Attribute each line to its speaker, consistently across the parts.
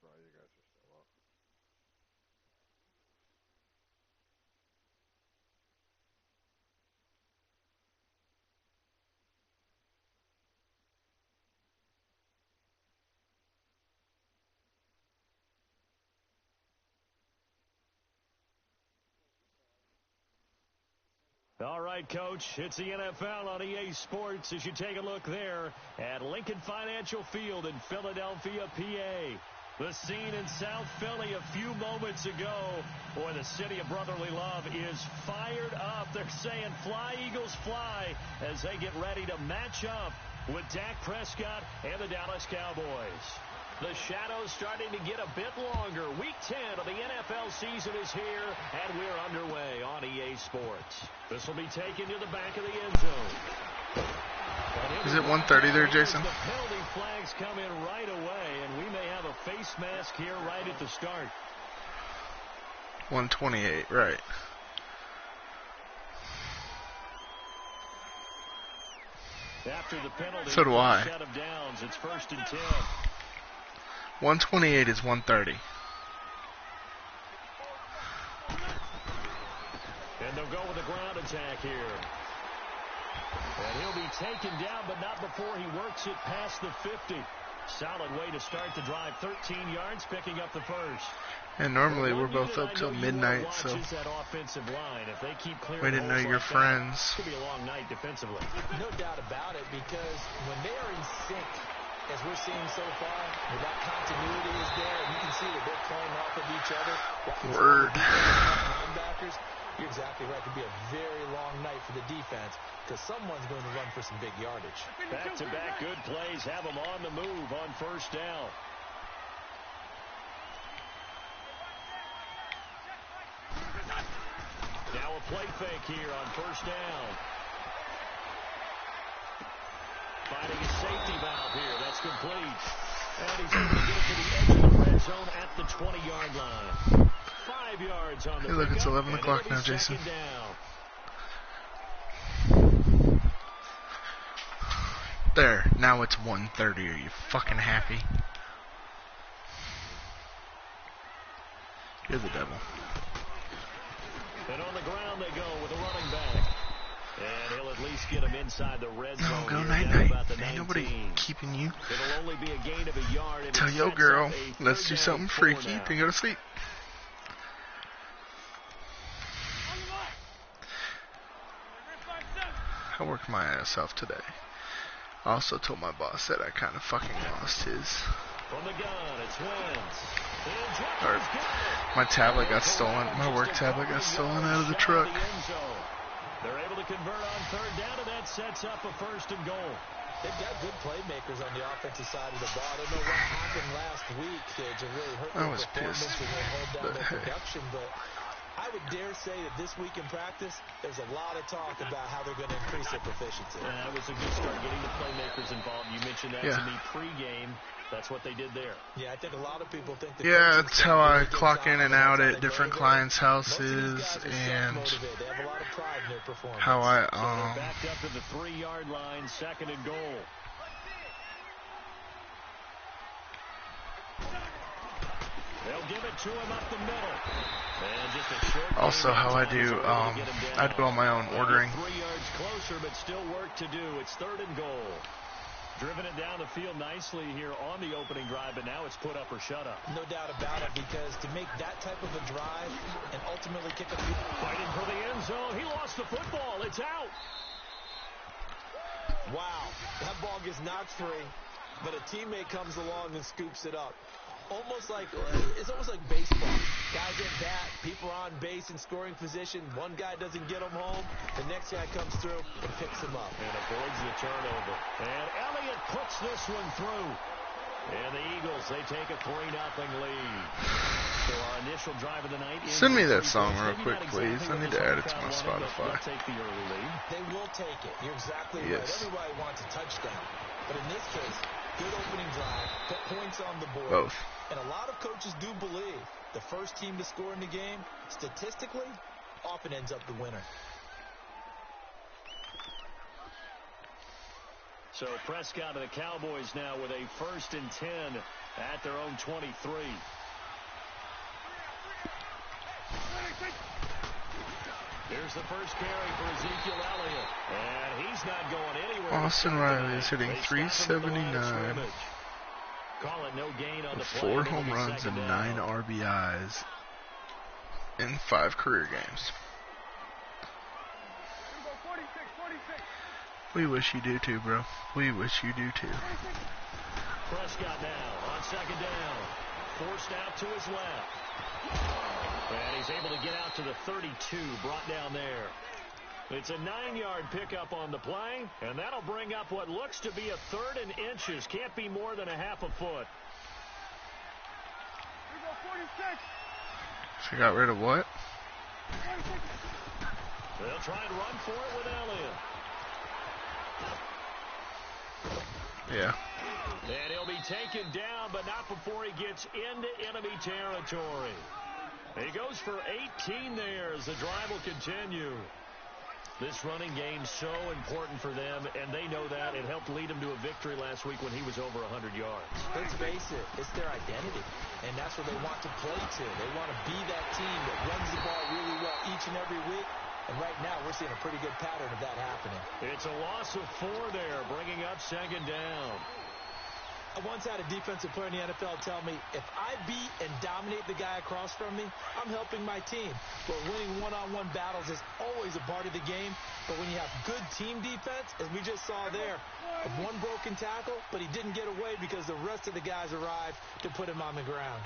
Speaker 1: surprised you guys are still up.
Speaker 2: All right, Coach, it's the NFL on EA Sports as you take a look there at Lincoln Financial Field in Philadelphia, PA. The scene in South Philly a few moments ago. Boy, the city of brotherly love is fired up. They're saying fly, Eagles, fly as they get ready to match up with Dak Prescott and the Dallas Cowboys. The shadows starting to get a bit longer. Week 10 of the NFL season is here, and we're underway on EA Sports. This will be taken to the back of the end zone.
Speaker 3: Is it 1:30 there, Jason?
Speaker 2: The penalty flags come in right away, and we may have a face mask here right at the start.
Speaker 3: 1:28, right.
Speaker 2: After the penalty,
Speaker 3: so do I.
Speaker 2: Set of downs, it's 1st and 10.
Speaker 3: 1:28 is 1:30.
Speaker 2: And they'll go with a ground attack here. And he'll be taken down, but not before he works it past the 50. Solid way to start the drive. 13 yards, picking up the first.
Speaker 3: And normally we're both up till midnight, so we didn't know your friends.
Speaker 2: Could be a long night defensively.
Speaker 4: No doubt about it, because when they are in sync, as we're seeing so far, where that continuity is there, and you can see that they're playing off of each other.
Speaker 3: Word.
Speaker 4: Linebackers, you're exactly right. It could be a very long night for the defense, because someone's going to run for some big yardage.
Speaker 2: Back-to-back good plays have them on the move on 1st down. Now a play fake here on 1st down. Finding a safety valve here. That's complete. And he's able to get to the edge of the red zone at the 20-yard line. 5 yards on the
Speaker 3: Hey, look, it's 11 o'clock now, Jason. There, now it's 1:30. Are you fucking happy? You're the devil.
Speaker 2: And on the ground they go with a running back. And he'll at least get him inside the red zone.
Speaker 3: No, go night-night. Ain't nobody keeping you.
Speaker 2: It'll only be a gain of a yard. And
Speaker 3: tell yo girl, let's do something freaky, then go to sleep. I worked my ass off today. I also told my boss that I kind of fucking lost his.
Speaker 2: From the gun, it's Wentz.
Speaker 3: Or my tablet got stolen. My work tablet got stolen out of the truck.
Speaker 2: They're able to convert on 3rd down, and that sets up a 1st and goal.
Speaker 4: They've got good playmakers on the offensive side of the ball. I don't know what happened last week to really hurt their performance and hold down their production, but I would dare say that this week in practice, there's a lot of talk about how they're going to increase their proficiency.
Speaker 2: That was a good start, getting the playmakers involved. You mentioned that to me pre-game. That's what they did there.
Speaker 4: Yeah, I think a lot of people think that.
Speaker 3: Yeah, that's how I clock in and out at different clients' houses, and how I
Speaker 2: So backed up to the 3-yard line, 2nd and goal. They'll give it to him up the middle. And just a short
Speaker 3: also how I do all my own ordering.
Speaker 2: 3 yards closer, but still work to do. It's 3rd and goal. Driven it down the field nicely here on the opening drive, but now it's put up or shut up.
Speaker 4: No doubt about it, because to make that type of a drive and ultimately kick a field.
Speaker 2: Fighting for the end zone. He lost the football. It's out.
Speaker 4: Wow. That ball gets knocked free, but a teammate comes along and scoops it up. It's almost like baseball. Guys at bat, people are on base in scoring position. One guy doesn't get them home. The next guy comes through and picks him up.
Speaker 2: And avoids the turnover. And Elliott puts this one through. And the Eagles, they take a 3-0 lead. So our initial drive of the night.
Speaker 3: Send me that song real quick, please. I need to add it to my Spotify.
Speaker 2: Take the early lead.
Speaker 4: They will take it. You're exactly right. Everybody wants a touchdown. But in this case, good opening drive, put points on the board.
Speaker 3: Both.
Speaker 4: And a lot of coaches do believe the first team to score in the game, statistically, often ends up the winner.
Speaker 2: So Prescott and the Cowboys now with a 1st and 10 at their own 23. Here's the first carry for Ezekiel Elliott, and he's not going anywhere.
Speaker 3: Austin Riley is hitting .379.
Speaker 2: Call it no gain on the play.
Speaker 3: 4 home runs and 9 RBIs in 5 career games. We wish you do too, bro. We wish you do too.
Speaker 2: Prescott now on second down. Forced out to his left. And he's able to get out to the 32, brought down there. It's a 9-yard pickup on the play, and that'll bring up what looks to be a 3rd and inches. Can't be more than a half a foot.
Speaker 3: She got rid of what?
Speaker 2: They'll try and run for it with Elliott.
Speaker 3: Yeah.
Speaker 2: And he'll be taken down, but not before he gets into enemy territory. He goes for 18 there as the drive will continue. This running game's so important for them, and they know that. It helped lead him to a victory last week when he was over 100 yards.
Speaker 4: Let's face it, it's their identity, and that's what they want to play to. They want to be that team that runs the ball really well each and every week, and right now we're seeing a pretty good pattern of that happening.
Speaker 2: It's a loss of 4 there, bringing up second down.
Speaker 4: I once had a defensive player in the NFL tell me, if I beat and dominate the guy across from me, I'm helping my team. But winning one-on-one battles is always a part of the game. But when you have good team defense, as we just saw there, one broken tackle, but he didn't get away because the rest of the guys arrived to put him on the ground.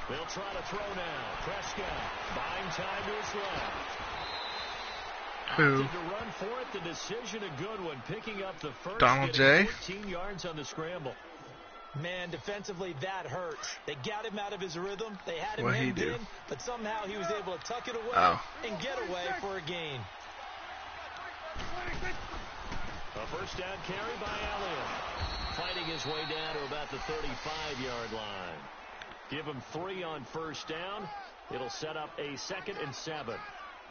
Speaker 2: They'll try to throw now. Prescott buying time to his left.
Speaker 3: Who?
Speaker 2: To run for it, the decision a good one, picking up the first.
Speaker 3: Donald J.
Speaker 2: 14 yards on the scramble.
Speaker 4: Man, defensively, that hurts. They got him out of his rhythm. They had him
Speaker 3: What'd he
Speaker 4: hemmed
Speaker 3: do?
Speaker 4: in, but somehow he was able to tuck it away and get away for a gain.
Speaker 2: A first down carry by Elliott. Fighting his way down to about the 35-yard line. Give him 3 on first down. It'll set up a 2nd and 7.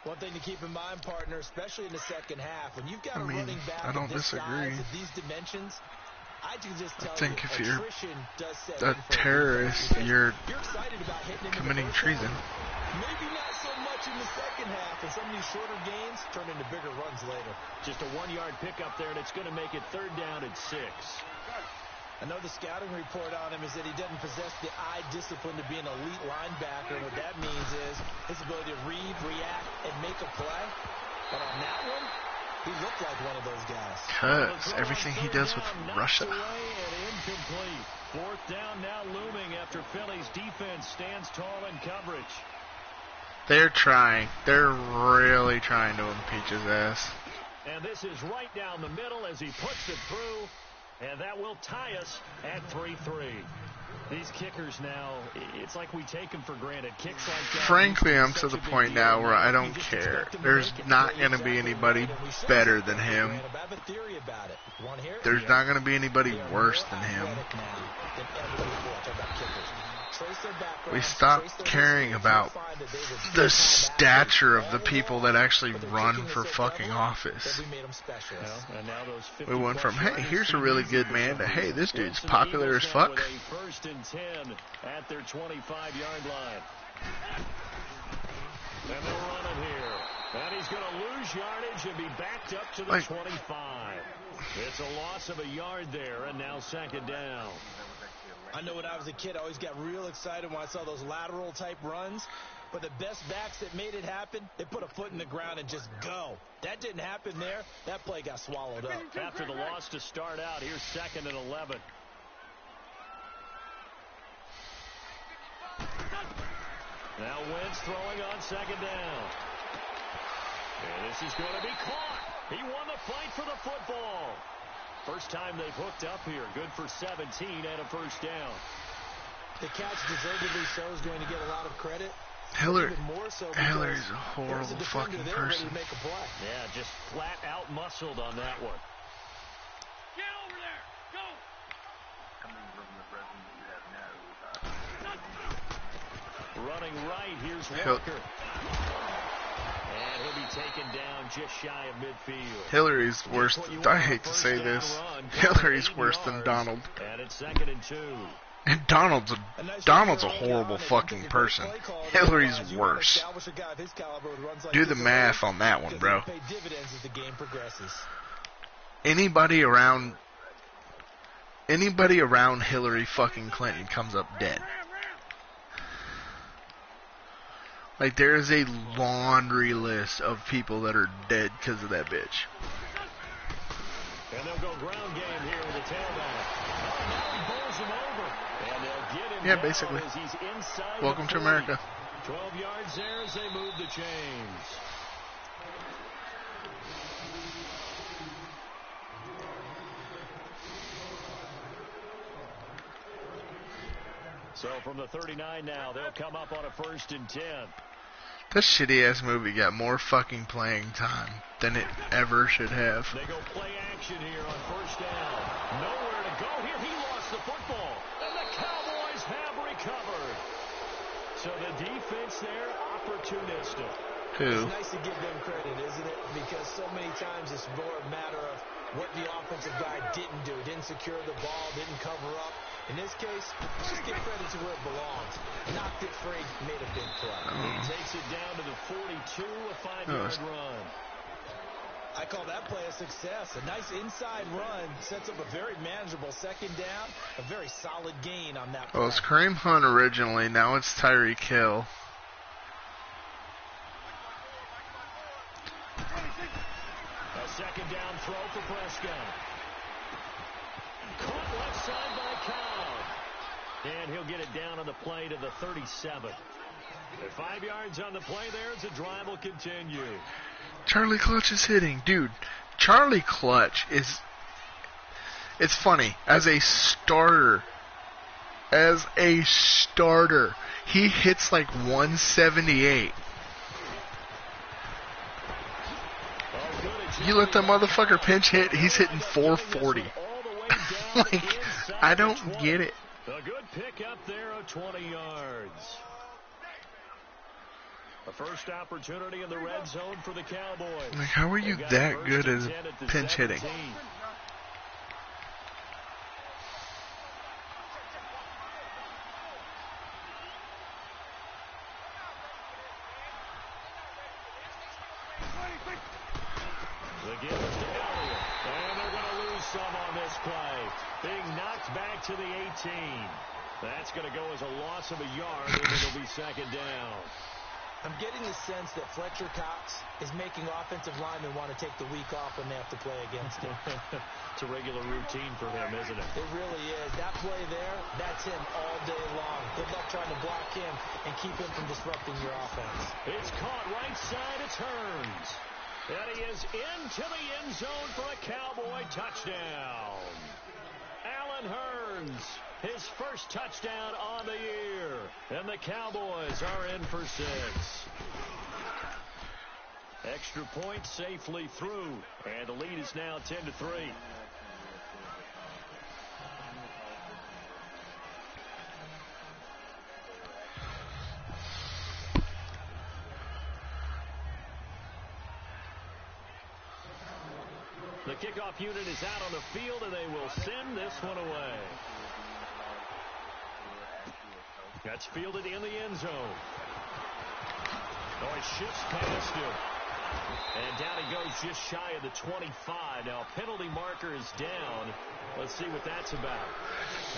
Speaker 4: One thing to keep in mind, partner, especially in the second half, when you've got a
Speaker 3: mean,
Speaker 4: running back
Speaker 3: I don't
Speaker 4: of this
Speaker 3: disagree.
Speaker 4: size, of these dimensions, I can just tell
Speaker 3: I think
Speaker 4: you,
Speaker 3: if you're
Speaker 4: attrition does set
Speaker 3: a
Speaker 4: in for
Speaker 3: terrorist,
Speaker 4: defense.
Speaker 3: you're
Speaker 4: excited about hitting him in
Speaker 3: committing
Speaker 4: the first
Speaker 3: treason.
Speaker 4: half. Maybe not so much in the second half, and some of these shorter gains turn into bigger runs later.
Speaker 2: Just a 1-yard pickup there, and it's going to make it 3rd down and 6.
Speaker 4: I know the scouting report on him is that he doesn't possess the eye discipline to be an elite linebacker. What that means is his ability to read, react, and make a play. But on that one, he looked like one of those guys.
Speaker 3: Cuz everything he does with Russia.
Speaker 2: And incomplete. 4th down now looming after Philly's defense stands tall in coverage.
Speaker 3: They're trying. They're really trying to impeach his ass.
Speaker 2: And this is right down the middle as he puts it through. And that will tie us at 3-3. These kickers now, it's like we take them for granted. Kicks like that.
Speaker 3: Frankly, I'm to the point now where I don't care. There's not going to be anybody better than him. There's not going to be anybody worse than him. We stopped caring about the stature of the people that actually run for fucking office. We went from, hey, here's a really good man, to, hey, this dude's popular as fuck.
Speaker 2: First and 10 at their 25-yard line. And they'll run it here. And he's going to lose yardage and be backed up to the 25. It's a loss of a yard there, and now 2nd down.
Speaker 4: I know when I was a kid, I always got real excited when I saw those lateral type runs. But the best backs that made it happen, they put a foot in the ground and just go. That didn't happen there. That play got swallowed up.
Speaker 2: After the loss to start out, here's 2nd and 11. Now Wentz throwing on 2nd down. And this is going to be caught. He won the fight for the football. First time they've hooked up here. Good for 17 and a first down.
Speaker 4: The catch deservedly so is going to get a lot of credit.
Speaker 3: Hillary's
Speaker 4: so
Speaker 3: a horrible fucking person.
Speaker 2: Yeah, just flat out muscled on that one.
Speaker 1: Get over there. Go.
Speaker 2: running right. Here's Walker. And he'll be taken down just shy of midfield.
Speaker 3: Hillary's worse. I hate to say this. Hillary's worse than Donald.
Speaker 2: And it's 2nd and 2.
Speaker 3: And Donald's a horrible fucking person. Hillary's worse. Do the math on that one, bro. Anybody around Hillary fucking Clinton comes up dead. Like, there is a laundry list of people that are dead because of that bitch.
Speaker 2: And they'll go ground game here with the tailback. Now he bowls him over. And they'll get him
Speaker 3: basically.
Speaker 2: As he's inside.
Speaker 3: Welcome to America.
Speaker 2: 12 yards there as they move the chains. So from the 39 now, they'll come up on a 1st and 10.
Speaker 3: This shitty-ass movie got more fucking playing time than it ever should have.
Speaker 2: They go play action here on 1st down. Nowhere to go here. He lost the football. And the Cowboys have recovered. So the defense there, opportunistic.
Speaker 4: It's nice to give them credit, isn't it? Because so many times it's more a matter of what the offensive guy didn't do. Didn't secure the ball, didn't cover up. In this case, just give credit to where it belongs. Knocked it free, made a big play.
Speaker 2: He takes it down to the 42, a 5-yard run.
Speaker 4: I call that play a success. A nice inside run sets up a very manageable 2nd down. A very solid gain on that play.
Speaker 3: Well, it's Kareem Hunt originally. Now it's Tyreek Hill.
Speaker 2: A 2nd down throw for Prescott. Caught left side by Cobb. And he'll get it down on the play to the 37. At 5 yards on the play there as the drive will continue.
Speaker 3: Charlie Clutch is hitting. Dude, Charlie Clutch is... It's funny. As a starter, he hits like 178. You let that motherfucker pinch hit, he's hitting 440. Like, I don't get it.
Speaker 2: A good pick up there of 20 yards. A first opportunity in the red zone for the Cowboys.
Speaker 3: Like, how are you that good at pinch hitting?
Speaker 2: The give is to Elliott. And they're going to lose some on this play. Being knocked back to the 18. That's going to go as a loss of a yard, and it'll be 2nd down.
Speaker 4: I'm getting the sense that Fletcher Cox is making offensive linemen want to take the week off when they have to play against him.
Speaker 2: It's a regular routine for him, isn't it?
Speaker 4: It really is. That play there, that's him all day long. Good luck trying to block him and keep him from disrupting your offense.
Speaker 2: It's caught right side. It's Hearns. And he is into the end zone for a Cowboy touchdown. Allen Hearns, his first touchdown on the year. And the Cowboys are in for 6. Extra point safely through. And the lead is now 10-3. The kickoff unit is out on the field, and they will send this one away. That's fielded in the end zone. Oh, he shifts past him. And down he goes just shy of the 25. Now, penalty marker is down. Let's see what that's about.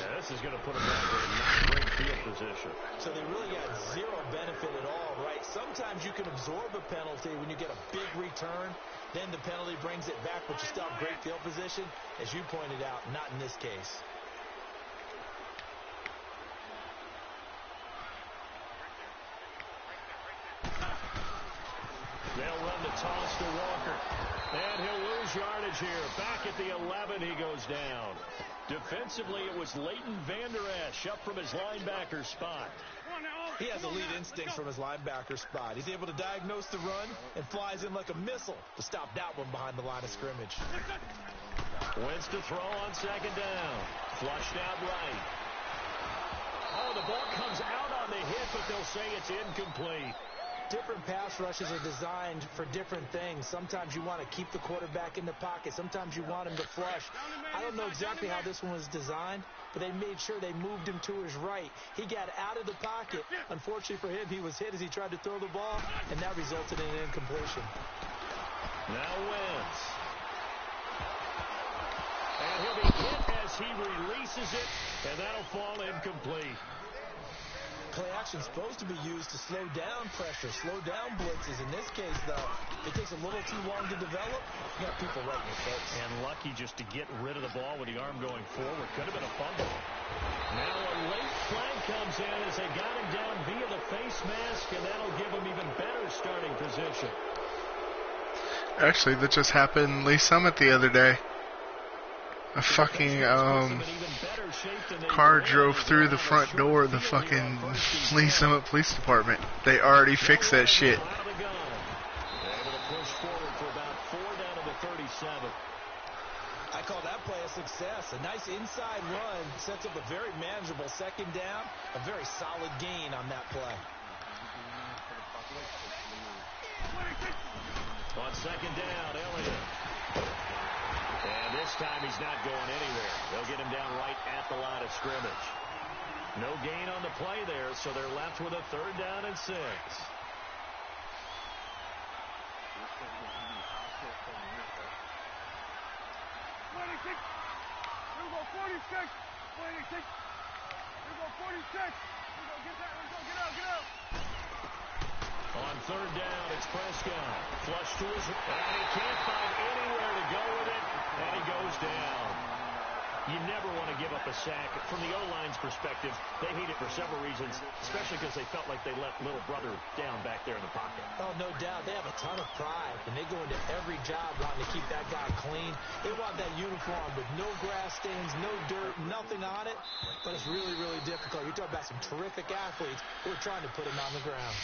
Speaker 2: Yeah, this is going to put him back in not great field position.
Speaker 4: So they really got zero benefit at all, right? Sometimes you can absorb a penalty when you get a big return. Then the penalty brings it back, but you still have great field position. As you pointed out, not in this case.
Speaker 2: They'll run the toss to Walker. And he'll lose yardage here. Back at the 11, he goes down. Defensively, it was Leighton Vander Esch up from his linebacker spot.
Speaker 4: He has elite instincts from his linebacker spot. He's able to diagnose the run and flies in like a missile to stop that one behind the line of scrimmage.
Speaker 2: Wentz to throw on 2nd down. Flushed out right. Oh, the ball comes out on the hit, but they'll say it's incomplete.
Speaker 4: Different pass rushes are designed for different things. Sometimes you want to keep the quarterback in the pocket. Sometimes you want him to flush. I don't know exactly how this one was designed, but they made sure they moved him to his right. He got out of the pocket. Unfortunately for him, he was hit as he tried to throw the ball, and that resulted in an incompletion.
Speaker 2: Now Wentz. And he'll be hit as he releases it, and that'll fall incomplete.
Speaker 4: Play action supposed to be used to slow down pressure, slow down blitzes. In this case, though, it takes a little too long to develop. You got people right in your face.
Speaker 2: And lucky just to get rid of the ball with the arm going forward. Could have been a fumble. Now a late flag comes in as they got him down via the face mask, and that'll give him even better starting position.
Speaker 3: Actually, that just happened in Lee Summit the other day. A fucking car drove through the front door of the fucking Lee Summit Police Department. They already fixed that shit.
Speaker 4: I call that play a success. A nice inside run sets up a very manageable second down. A very solid gain on that play.
Speaker 2: On second down, Elliott. And this time he's not going anywhere. They'll get him down right at the line of scrimmage. No gain on the play there, so they're left with a 3rd down and 6. On 3rd down, it's Prescott. Flush to his right. And he can't find anywhere to go with it, and he goes down. You never want to give up a sack. From the O-line's perspective, they hate it for several reasons, especially because they felt like they let little brother down back there in the pocket.
Speaker 4: Oh, no doubt. They have a ton of pride, and they go into every job wanting to keep that guy clean. They want that uniform with no grass stains, no dirt, nothing on it, but it's really, really difficult. You're talking about some terrific athletes who are trying to put him on the ground.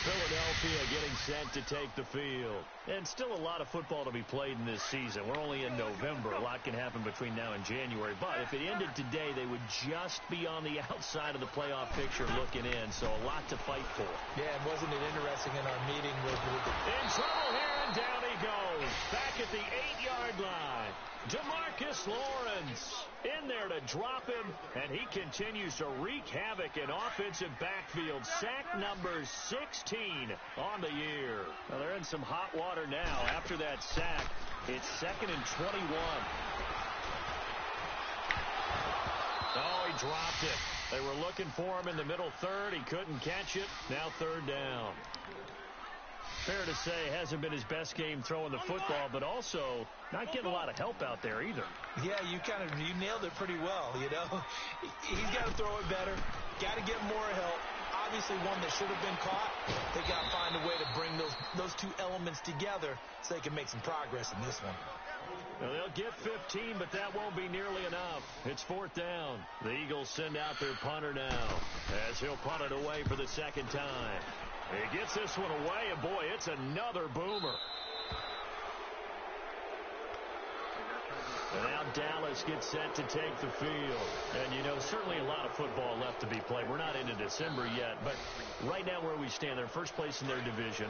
Speaker 2: Philadelphia getting set to take the field. And still a lot of football to be played in this season. We're only in November. A lot can happen between now and January. But if it ended today, they would just be on the outside of the playoff picture looking in. So a lot to fight for.
Speaker 4: Yeah, wasn't it interesting in our meeting with
Speaker 2: in trouble here, and down he goes. Back at the 8-yard line. DeMarcus Lawrence in there to drop him, and he continues to wreak havoc in offensive backfield. Sack number 16 on the year. Well, they're in some hot water now. After that sack, it's 2nd and 21. Oh, he dropped it. They were looking for him in the middle 3rd. He couldn't catch it. Now 3rd down. Fair to say, hasn't been his best game throwing the football, but also not getting a lot of help out there either.
Speaker 4: Yeah, you nailed it pretty well, you know. He's got to throw it better, got to get more help. Obviously one that should have been caught. They got to find a way to bring those two elements together so they can make some progress in this one.
Speaker 2: Well, they'll get 15, but that won't be nearly enough. It's 4th down. The Eagles send out their punter now as he'll punt it away for the 2nd time. He gets this one away, and boy, it's another boomer. And now Dallas gets set to take the field. And, you know, certainly a lot of football left to be played. We're not into December yet, but right now where we stand, they're first place in their division.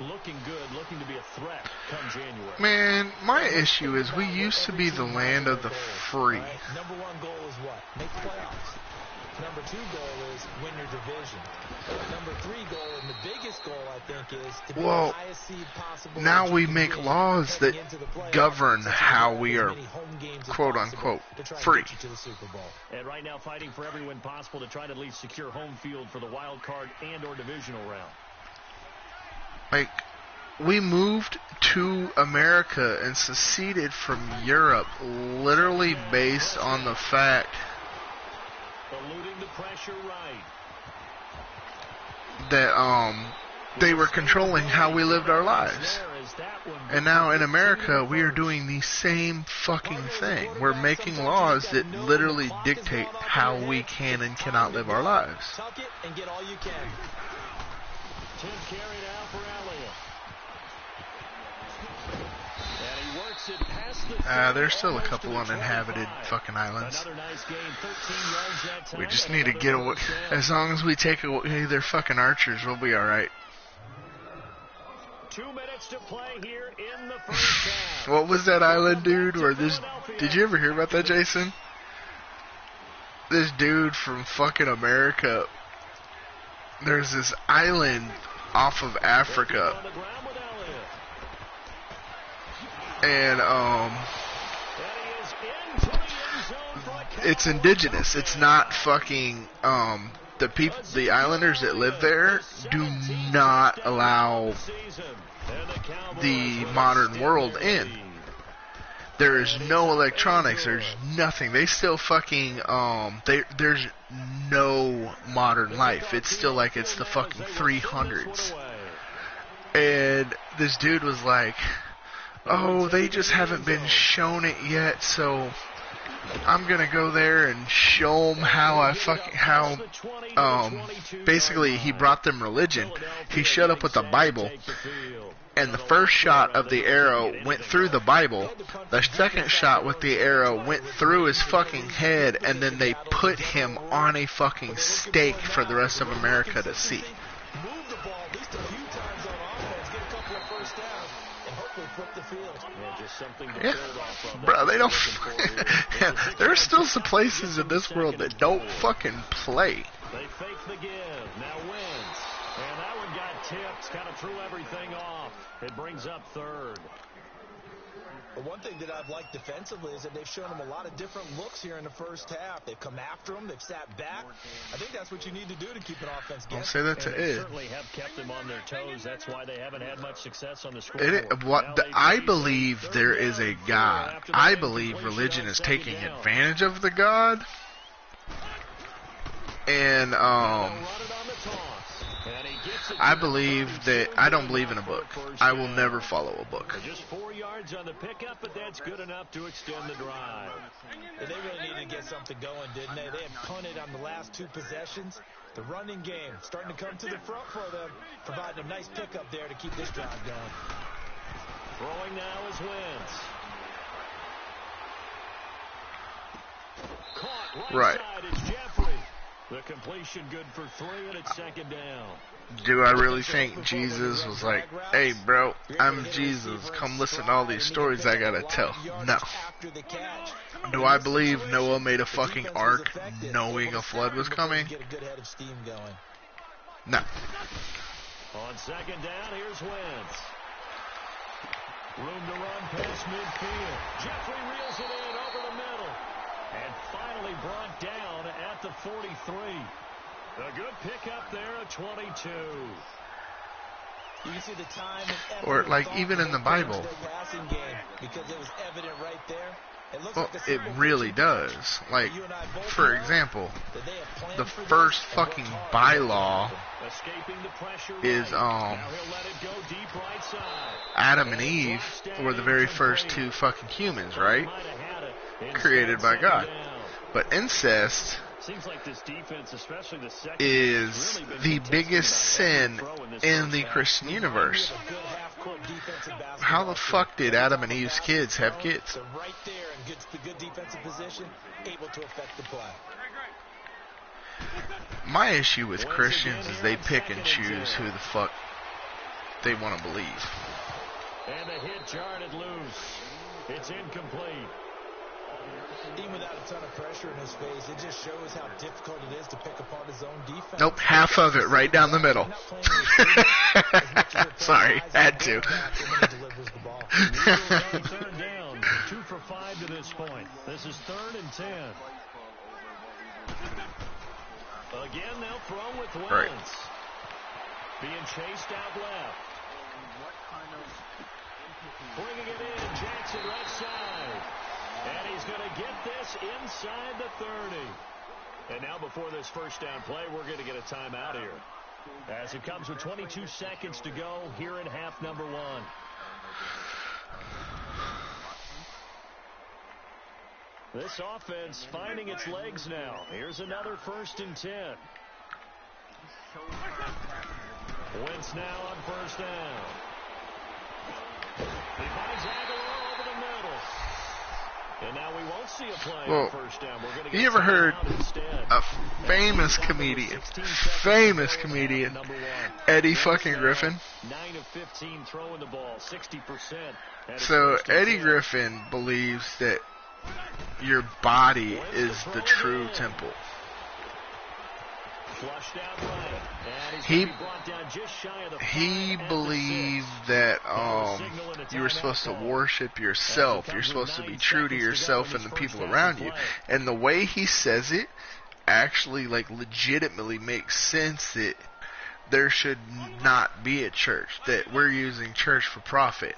Speaker 2: Looking good, looking to be a threat come January.
Speaker 3: Man, my issue is we used to be the land of the free.
Speaker 4: Number 1 goal is what? Make the playoffs. Number 2 goal is win your division. Number 3 goal, and the biggest goal, I think, is to be the highest seed possible.
Speaker 3: Now we make laws that govern how we are, quote-unquote, free.
Speaker 2: And right now fighting for every win possible to try to at least secure home field for the wild card and or divisional round.
Speaker 3: Like, we moved to America and seceded from Europe literally based on the fact
Speaker 2: eluding the pressure right.
Speaker 3: That they were controlling how we lived our lives. And now in America, we are doing the same fucking thing. We're making laws that literally dictate how we can and cannot live our lives.
Speaker 4: Tuck it and get all you can.
Speaker 2: Tim carried out for Elliott. And he works
Speaker 3: There's still a couple uninhabited fucking islands. We just need to get away. As long as we take away their fucking archers, we'll be alright.
Speaker 2: 2 minutes to play here in the first half.
Speaker 3: What was that island, dude? Where this? Did you ever hear about that, Jason? This dude from fucking America. There's this island off of Africa, and it's indigenous. It's not fucking the islanders that live there do not allow the modern world in. There is no electronics. There's nothing. They still fucking there's no modern life. It's still like it's the fucking 300s. And this dude was like, "Oh, they just haven't been shown it yet, so I'm gonna go there and show them basically he brought them religion. He showed up with the Bible, and the first shot of the arrow went through the Bible. The second shot with the arrow went through his fucking head, and then they put him on a fucking stake for the rest of America to see." Yeah, bro, they don't. There's still some places in this world that don't fucking play.
Speaker 2: They fake the give, now wins, and that one got tipped, kind of threw everything off. It brings up third.
Speaker 4: But one thing that I've liked defensively is that they've shown them a lot of different looks here in the first half. They've come after them. They've sat back. I think that's what you need to do to keep an offense guessing.
Speaker 3: Don't say that to
Speaker 2: Ed. They certainly have kept them on their toes. That's why they haven't had much success on the scoreboard.
Speaker 3: I believe there is a God. I believe religion is taking advantage of the God. And I believe that I don't believe in a book. I will never follow a book.
Speaker 2: Just 4 yards on the pickup, but that's good enough to extend the drive.
Speaker 4: And they really needed to get something going, didn't they? They had punted on the last 2 possessions. The running game starting to come to the front for them, providing a nice pickup there to keep this drive going.
Speaker 2: Throwing now is Wentz. Caught right side, it's Jeffrey. The completion good for 3, and it's second down.
Speaker 3: Do I really think Jesus was like, "Hey, bro, I'm Jesus. Come listen to all these stories I gotta tell"? No. Do I believe Noah made a fucking ark knowing a flood was coming? No.
Speaker 2: On second down, here's Wentz. Room to run past midfield. Jeffrey reels it in over the middle. And finally brought down at the 43. A good pickup there at 22.
Speaker 4: You can see the time and effort
Speaker 3: or like even in the Bible.
Speaker 4: Because it was evident right there.
Speaker 3: Well, it really does. Like, for example, the first fucking bylaw is Adam and Eve were the very first 2 fucking humans, right? Created by God. But incest is the biggest sin in the Christian universe. How the fuck did Adam and Eve's kids have kids?
Speaker 4: Right there in good defensive position, able to affect the play.
Speaker 3: My issue with Christians is they pick and choose who the fuck they want to believe.
Speaker 2: And a hit jarred loose. It's incomplete.
Speaker 4: Even without a ton of pressure in his face, it just shows how difficult it is to pick apart his own defense.
Speaker 3: Nope, half of it right down the middle. Sorry, had to.
Speaker 2: Third down, 2 for 5 to this point. This is 3rd and 10. Again, they'll throw with Wentz.
Speaker 3: Right.
Speaker 2: Being chased out left. Bringing it in, Jackson right side. And he's going to get this inside the 30. And now before this first down play, we're going to get a timeout here. As it comes with 22 seconds to go here in half number 1. This offense finding its legs now. Here's another 1st and 10. Wentz now on 1st down. He finds Aguilar over the middle. And now we won't see a play
Speaker 3: Well,
Speaker 2: on first down. We're going to
Speaker 3: you ever heard a famous comedian, Eddie fucking Griffin?
Speaker 2: 9 of 15 throwing the ball, 60%.
Speaker 3: So Eddie Griffin believes that your body is the true temple. He believed that you were supposed to worship yourself. You're supposed to be true to yourself and the people around you. And the way he says it actually, like, legitimately makes sense that there should not be a church, that we're using church for profit.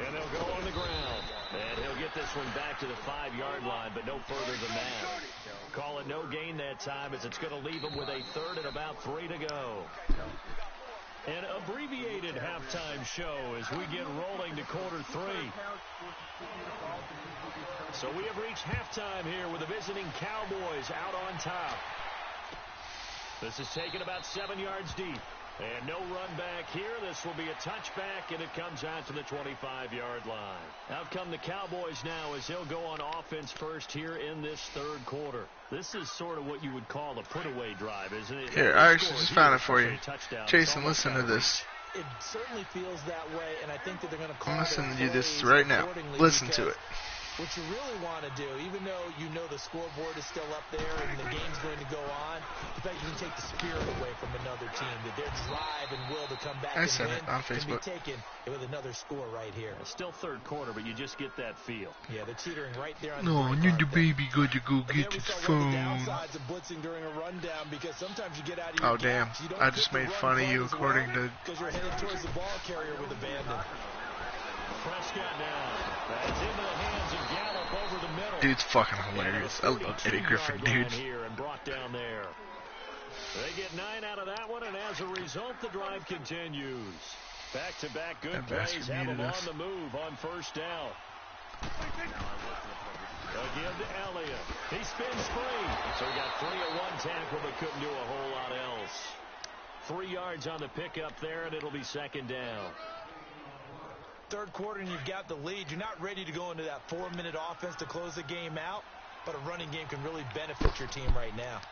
Speaker 2: And they'll go on the ground. And he'll get this one back to the 5-yard line, but no further than that. Call it no gain that time, as it's going to leave him with a third and about 3 to go. An abbreviated halftime show as we get rolling to quarter 3. So we have reached halftime here with the visiting Cowboys out on top. This is taken about 7 yards deep. And no run back here. This will be a touchback, and it comes out to the 25-yard line. Out come the Cowboys now as they'll go on offense first here in this third quarter. This is sort of what you would call a put-away drive, isn't it?
Speaker 3: Here, I actually just found it for you. Jason, listen to this.
Speaker 4: It certainly feels that way, and I think that they're going to call
Speaker 3: I'm listening to this right now. Listen to it.
Speaker 4: What you really want to do, even though you know the scoreboard is still up there and the game's going to go on, the fact you can take the spirit away from another team, that their drive and will to come back and win
Speaker 3: on Facebook.
Speaker 4: Can be taken with another score right here.
Speaker 2: It's still third quarter, but you just get that feel.
Speaker 4: Yeah, they're teetering right there on
Speaker 3: no,
Speaker 4: the
Speaker 3: need the baby good to go get his phone.
Speaker 4: The downsides of blitzing during a rundown, because sometimes you get out of your
Speaker 3: oh, damn. I just made fun of you according to...
Speaker 4: Because you're headed towards the ball carrier with abandon.
Speaker 2: Prescott now. That's into the hands of Gallup over the middle.
Speaker 3: Dude's fucking hilarious. I love Eddie Griffin, dude.
Speaker 2: Here and brought down there. They get 9 out of that one, and as a result, the drive continues. Back-to-back good plays have them on the move on first down. Again to Elliott. He spins free. So he got 3 at one tackle, but couldn't do a whole lot else. 3 yards on the pickup there, and it'll be second down.
Speaker 4: Third quarter and you've got the lead. You're not ready to go into that 4-minute offense to close the game out, but a running game can really benefit your team right now.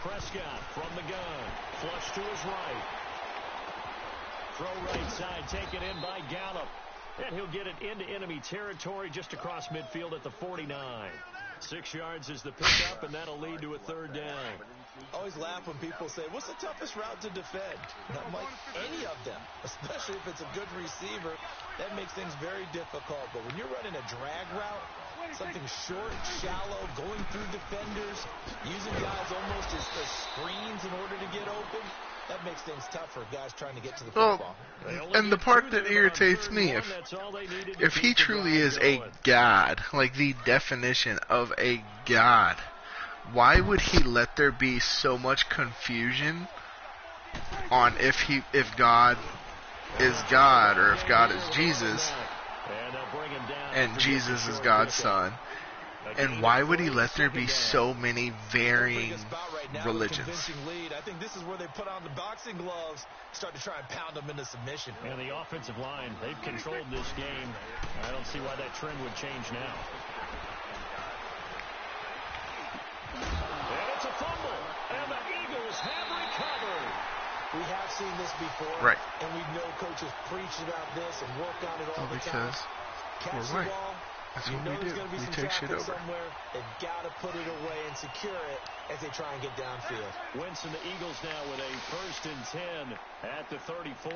Speaker 2: Prescott from the gun. Flush to his right. Throw right side taken in by Gallup. And he'll get it into enemy territory just across midfield at the 49. 6 yards is the pickup, and that'll lead to a third down.
Speaker 4: I always laugh when people say, what's the toughest route to defend? And I'm like, any of them, especially if it's a good receiver. That makes things very difficult. But when you're running a drag route, something short, shallow, going through defenders, using guys almost as screens in order to get open, that makes things tough for guys trying to get to the football.
Speaker 3: And the part that irritates me, if he truly is a god, like the definition of a god, why would he let there be so much confusion on if God is God or if God is Jesus and Jesus is God's son? And why would he let there be so many varying religions?
Speaker 4: I think this is where they put on the boxing gloves, start to try and pound them into submission.
Speaker 2: And the offensive line, they've controlled this game. I don't see why that trend would change now. And it's a fumble, and the Eagles have recovered.
Speaker 4: We have seen this before,
Speaker 3: right?
Speaker 4: And we know coaches preach about this and work on it all the time.
Speaker 3: Because we're right. That's what we do. We take shit over.
Speaker 4: Somewhere. They've got to put it away and secure it as they try and get downfield.
Speaker 2: Wentz and the Eagles now with a 1st and 10 at the 34.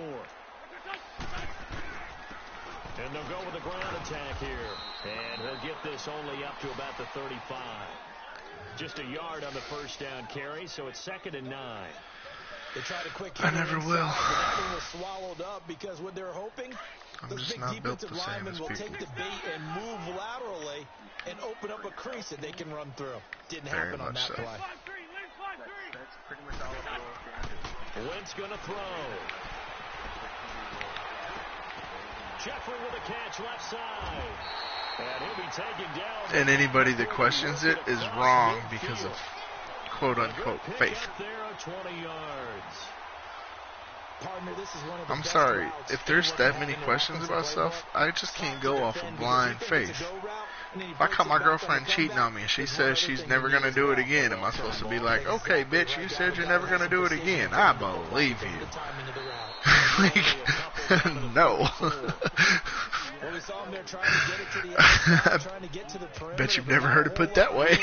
Speaker 2: And they'll go with a ground attack here. And he'll get this only up to about the 35. Just a yard on the first down carry, so it's 2nd and 9.
Speaker 4: They tried a quick
Speaker 3: I never will.
Speaker 4: That one was swallowed up because what they're hoping, those big defensive linemen will take the bait and move laterally and open up a crease that they can run through. Didn't happen on that play.
Speaker 1: That's pretty much all it was.
Speaker 2: Wentz going to throw. Jeffrey with a catch left side. And he'll be taken down.
Speaker 3: And anybody that questions it is wrong because of quote-unquote faith. I'm sorry, if there's that many questions about stuff, I just can't go off of blind faith. If I caught my girlfriend cheating on me and she says she's never going to do it again, am I supposed to be like, okay, bitch, you said you're never going to do it again. I believe you. Like, no. Bet you've never heard it put that way.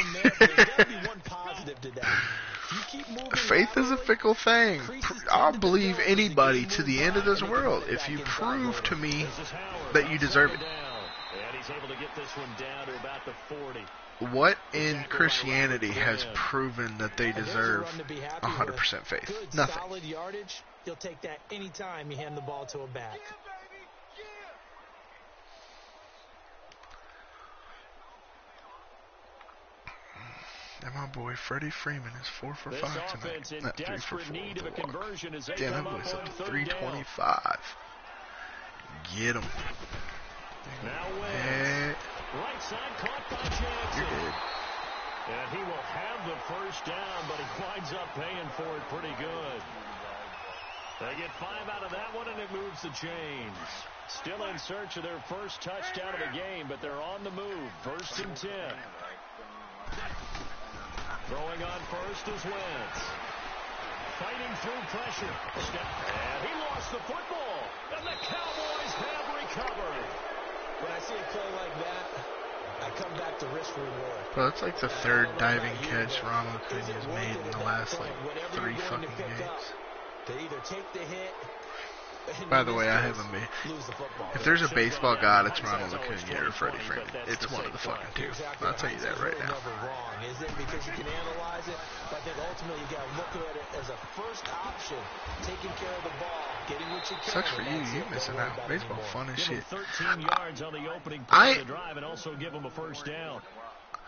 Speaker 3: Faith is a fickle thing. I'll believe anybody to the end of this world if you prove to me that you deserve it. What in Christianity has proven that they deserve 100% faith? Nothing.
Speaker 4: He'll take that anytime you hand the ball to a back.
Speaker 3: And my boy Freddie Freeman is 4 for 5 tonight. Not 3 for 4. Damn, that boy's up to 325. Get him.
Speaker 2: Right side caught by Jackson.
Speaker 3: You're good.
Speaker 2: And he will have the first down, but he winds up paying for it pretty good. They get 5 out of that one, and it moves the chains. Still in search of their first touchdown of the game, but they're on the move. 1st and 10. Throwing on first is Wentz. Fighting through pressure. And he lost the football. And the Cowboys have recovered.
Speaker 4: When I see a play like that, I come back to risk reward.
Speaker 3: Bro, that's like the 3rd diving catch Ronald Acuña's made in the last, like, 3 fucking games.
Speaker 4: They either take the hit.
Speaker 3: By the way, I haven't been. If there's a baseball god, it's Ronald Acuña or Freddie Freeman. It's one of the fucking two. I'll tell you that right now.
Speaker 4: Is it because you can analyze it? But I think ultimately you got to look at it as a first option, taking care of the ball, getting what you can.
Speaker 3: Sucks for you. You're missing out. Baseball fun as shit.
Speaker 2: 13 yards on the opening play of the drive, and also give him a first down.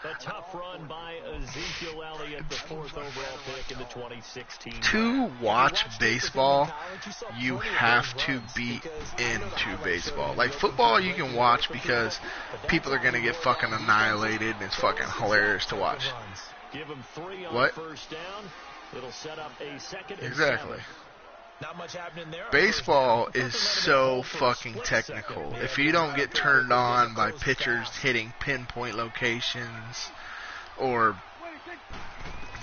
Speaker 2: A tough run by Ezekiel Elliott, the 4th overall pick in the 2016.
Speaker 3: To watch baseball, you have to be into baseball. Like football, you can watch because people are going to get fucking annihilated and it's fucking hilarious to watch.
Speaker 2: Give him 3 on
Speaker 3: What?
Speaker 2: first down. It'll set up a 2nd and
Speaker 3: Exactly.
Speaker 2: 7.
Speaker 4: Not much happening there.
Speaker 3: Baseball is so fucking technical. If you don't get turned on by pitchers hitting pinpoint locations or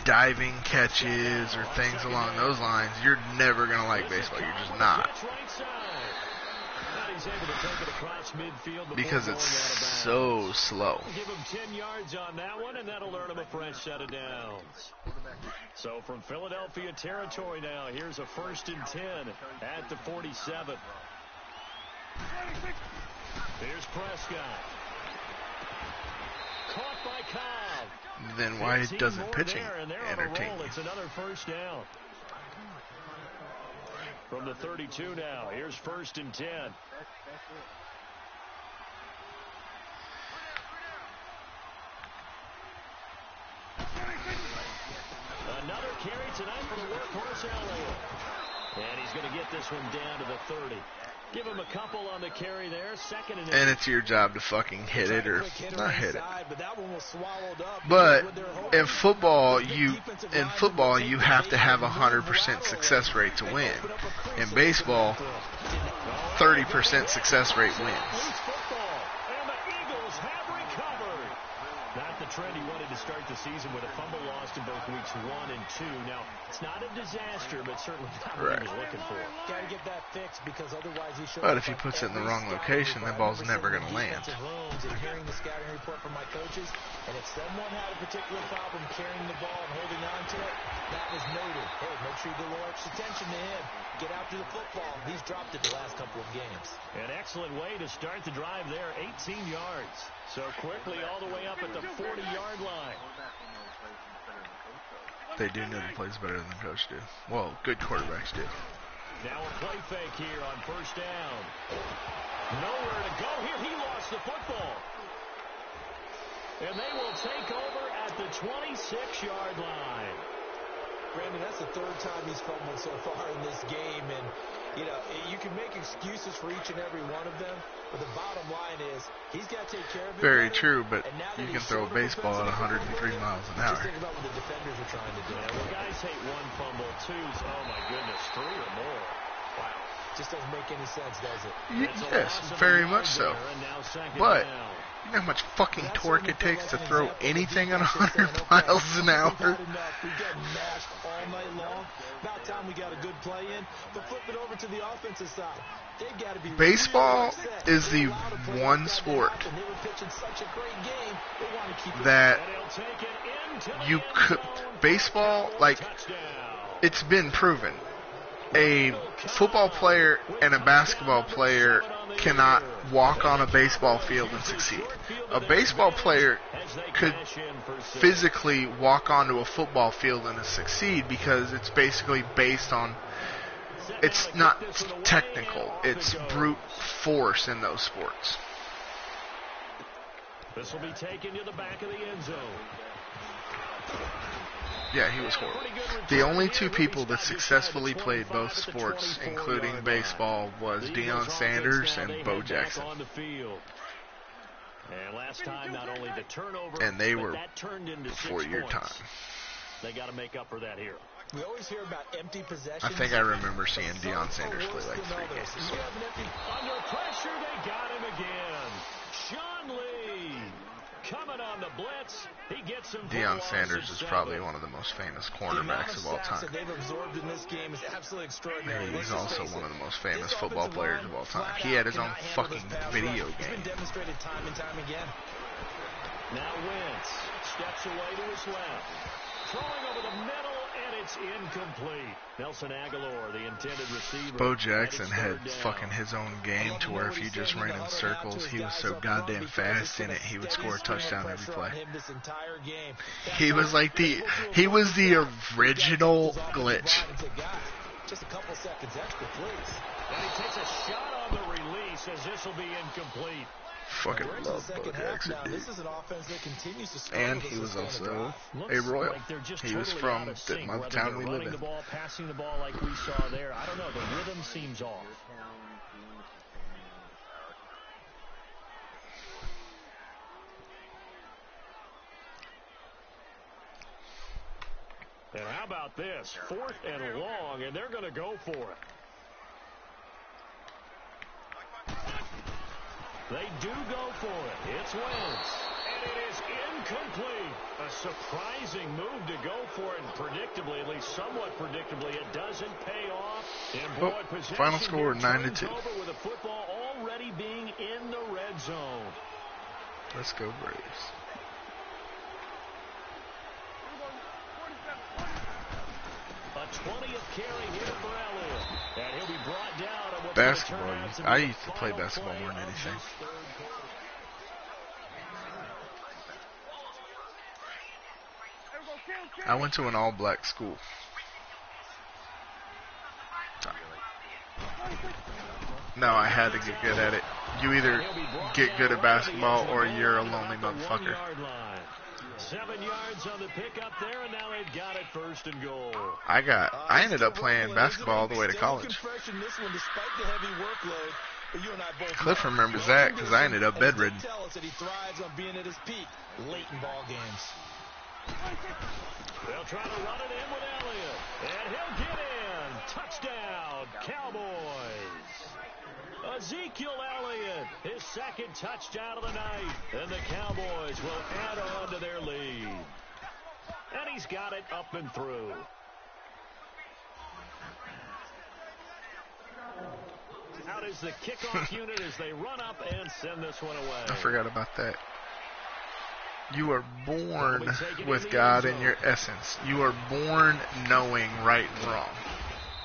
Speaker 3: diving catches or things along those lines, you're never going to like baseball. You're just not. Because it's so slow.
Speaker 2: Give him 10 yards on that one, and that'll earn him a fresh set of downs. So from Philadelphia territory now, here's a 1st and 10 at the 47. Here's Prescott. Caught by Cobb.
Speaker 3: Then why doesn't pitching entertain you?
Speaker 2: It's another first down. From the 32 now, here's 1st and 10. Another carry tonight for the workhorse Elliott. And he's going to get this one down to the 30. Give him a couple on the carry there. 2nd and 8.
Speaker 3: And it's your job to fucking hit it or not hit it. But in football, you have to have 100% success rate to win. In baseball, 30% success rate wins.
Speaker 2: Not the trend he wanted to start the season with a fumble lost in both weeks 1 and 2. Now, it's not a disaster, but certainly not what he was looking for.
Speaker 4: Got to get that fixed because otherwise he
Speaker 3: But if he puts it in the wrong location, that ball's never going to land.
Speaker 4: And hearing the scouting report from my coaches, and if someone had a particular problem carrying the ball and holding on to it, that was noted. Hey, make sure you give extra attention to him. Get after the football. He's dropped it the last couple of games.
Speaker 2: An excellent way to start the drive there, 18 yards. So quickly all the way up at the 40-yard line.
Speaker 3: They do know the plays better than the coach do. Well, good quarterbacks do.
Speaker 2: Now a play fake here on first down. Nowhere to go here. He lost the football. And they will take over at the 26-yard line.
Speaker 4: Brandon, that's the third time he's fumbled so far in this game. And, you know, you can make excuses for each and every one of them, but the bottom line is he's got to take care of it.
Speaker 3: Very true, but you can throw a baseball at 103 miles an hour.
Speaker 4: Just think about what the defenders are trying to do.
Speaker 2: Yeah, well, guys hate one fumble, twos. Oh, my goodness, 3 or more. Wow.
Speaker 4: Just doesn't make any sense, does it?
Speaker 3: Yes, very much so. But you know how much fucking torque it takes to throw anything at 100 miles an hour?
Speaker 4: We got mashed all night long. About time we got a good play in. But flip it over to the offensive side. They've got to be
Speaker 3: baseball is the one sport that you could. Baseball, like, it's been proven. A football player and a basketball player cannot walk on a baseball field and succeed. A baseball player could physically walk onto a football field and succeed because it's basically based on, it's not technical, it's brute force in those sports.
Speaker 2: This will be taken to the back of the end zone.
Speaker 3: Yeah, he was horrible. The only two people that successfully played both sports, including baseball, was Deion Sanders and Bo Jackson.
Speaker 2: And last time, not only the turnover,
Speaker 3: and they were
Speaker 2: that turned into
Speaker 3: before your time.
Speaker 2: They got to make up for that here.
Speaker 4: We always hear about empty possessions.
Speaker 3: I think I remember seeing Deion Sanders play like 3 games.
Speaker 2: Under pressure, they got him again. Sean Lee coming on the blitz. He gets him.
Speaker 3: Deion Sanders is probably one of the most famous cornerbacks of all time. Maybe he's also one of the most famous football players of all time. He had his own fucking video game.
Speaker 2: Now Wentz steps away to his left. Throwing over the middle, and it's incomplete. Nelson Aguilar, the intended receiver.
Speaker 3: Bo Jackson had fucking his own game to where if you just ran in circles, he was so goddamn fast in it, he would score a touchdown every play. He was like he was the original glitch.
Speaker 4: Just a couple seconds extra, please.
Speaker 2: And he takes a shot on the release as this will be incomplete.
Speaker 3: Fucking love Bo Jackson, dude. And he was also a Royal. He was from the town we live in.
Speaker 2: The ball, passing the ball like we saw there. I don't know. The rhythm seems off. And how about this? 4th and long, and they're going to go for it. They do go for it. It's Wentz. And it is incomplete. A surprising move to go for it. And predictably, at least somewhat predictably, it doesn't pay off. And boy,
Speaker 3: final score 9-2.
Speaker 2: With the football already being in the red zone.
Speaker 3: Let's go Braves.
Speaker 2: A 20th carry here for Elliott. And he'll be brought down.
Speaker 3: Basketball. I used to play basketball more than anything. I went to an all-black school. No, I had to get good at it. You either get good at basketball or you're a lonely motherfucker.
Speaker 2: 7 yards on the pickup there, and now they've got it 1st and goal.
Speaker 3: I ended up playing basketball all the way to college. Cliff remembers that because I ended up bedridden.
Speaker 2: They'll try to run it in with Elliott, and he'll get in. Touchdown, Cowboys. Ezekiel Elliott, his 2nd touchdown of the night, and the Cowboys will add on to their lead. And he's got it up and through. Out is the kickoff unit as they run up and send this one away.
Speaker 3: I forgot about that. You are born with God in your essence. You are born knowing right and wrong.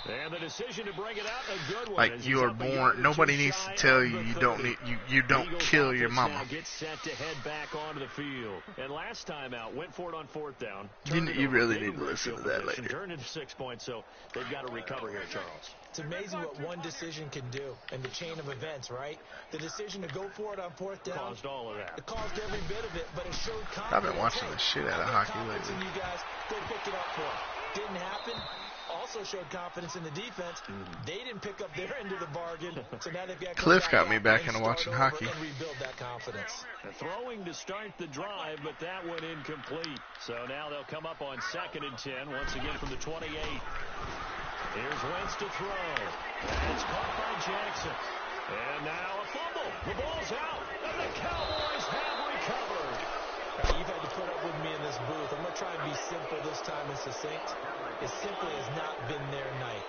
Speaker 2: And the decision to bring it out, a good one.
Speaker 3: Like you are born. Nobody needs to tell you you don't need you don't kill your mama.
Speaker 2: Gets set to head back onto the field. And last time out, went for it on 4th down.
Speaker 3: You really need to listen to that later.
Speaker 2: Turned into 6 points, so they've got to recover here, Charles.
Speaker 4: It's amazing what one decision can do in the chain of events, right? The decision to go for it on 4th down
Speaker 2: caused all of that.
Speaker 4: It caused every bit of it, but it showed confidence.
Speaker 3: I've been watching the shit out of hockey lately.
Speaker 4: You guys, go pick it up for it. Didn't happen. Also showed confidence in the defense. They didn't pick up their end of the bargain, so now they've got
Speaker 3: Cliff got me back into watching hockey.
Speaker 4: And rebuild that confidence.
Speaker 2: Throwing to start the drive, but that one incomplete. So now they'll come up on 2nd and 10, once again from the 28. Here's Wentz to throw. It's caught by Jackson. And now a fumble. The ball's out, and the Cowboys have recovered.
Speaker 4: You've had to put up with me in this booth. I'm going to try and be simple this time and succinct. It simply has not been their night.